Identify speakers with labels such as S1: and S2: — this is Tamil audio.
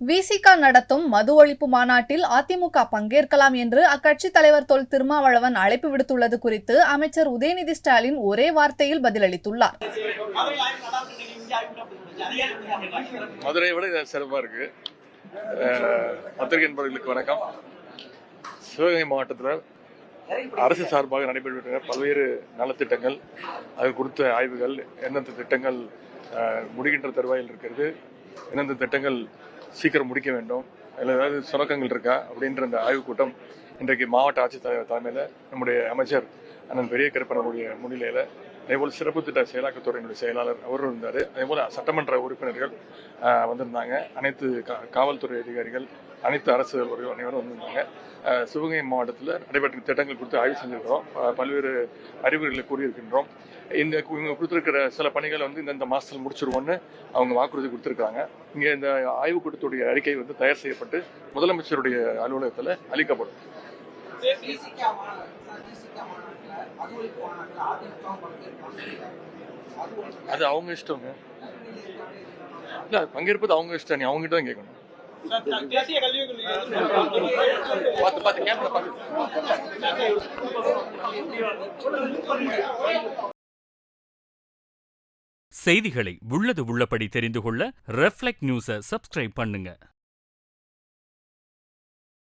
S1: விசிக நடத்தும் மது ஒழிப்பு மாநாட்டில் அதிமுக பங்கேற்கலாம் என்று அக்கட்சி தலைவர் தொல் திருமாவளவன் அழைப்பு விடுத்துள்ளது குறித்து அமைச்சர் உதயநிதி ஸ்டாலின் ஒரே வார்த்தையில் பதிலளித்துள்ளார்.
S2: மதுரை விட சிறப்பாக இருக்கு. பத்திரிகை நண்பர்களுக்கு வணக்கம். சிவகங்கை மாவட்டத்தில் அரசு சார்பாக நடைபெற்ற பல்வேறு நலத்திட்டங்கள், அது குறித்த ஆய்வுகள், எந்தெந்த திட்டங்கள் முடிகின்ற தருவாயில் இருக்கிறது, எந்தெந்த திட்டங்கள் சீக்கிரம் முடிக்க வேண்டும், அதில் ஏதாவது சுணக்கங்கள் இருக்கா அப்படின்ற அந்த ஆய்வுக் கூட்டம் இன்றைக்கு மாவட்ட ஆட்சித்தலைவர் தலைமையில் நம்முடைய அமைச்சர் அண்ணன் பெரிய கருப்பனுடைய முன்னிலையில், அதேபோல் சிறப்பு திட்ட செயலாக்கத்துறையினுடைய செயலாளர் அவரும் இருந்தார். அதேபோல் சட்டமன்ற உறுப்பினர்கள் வந்திருந்தாங்க. அனைத்து காவல்துறை அதிகாரிகள், அனைத்து அரசு அனைவரும் வந்திருந்தாங்க. சிவகங்கை மாவட்டத்தில் நடைபெற்ற திட்டங்கள் குறித்து ஆய்வு செஞ்சிருக்கிறோம். பல்வேறு அறிவுரைகளை கூறியிருக்கின்றோம். இவங்க கொடுத்துருக்கிற சில பணிகளை இந்த மாதத்தில் முடிச்சிருவோன்னு அவங்க வாக்குறுதி கொடுத்துருக்காங்க. இங்கே இந்த ஆய்வுக் கூட்டத்துடைய அறிக்கை தயார் செய்யப்பட்டு முதலமைச்சருடைய அலுவலகத்தில் அளிக்கப்படும். அது அவங்க இஷ்டங்க. இல்ல, பங்கேற்பது அவங்க இஷ்டம். நீ அவங்ககிட்ட தான் கேட்கணும்.
S3: செய்திகளை உள்ளது உள்ளபடி தெரிந்து கொள்ள ரெஃப்ளெக்ட் நியூஸை சப்ஸ்கிரைப் பண்ணுங்க.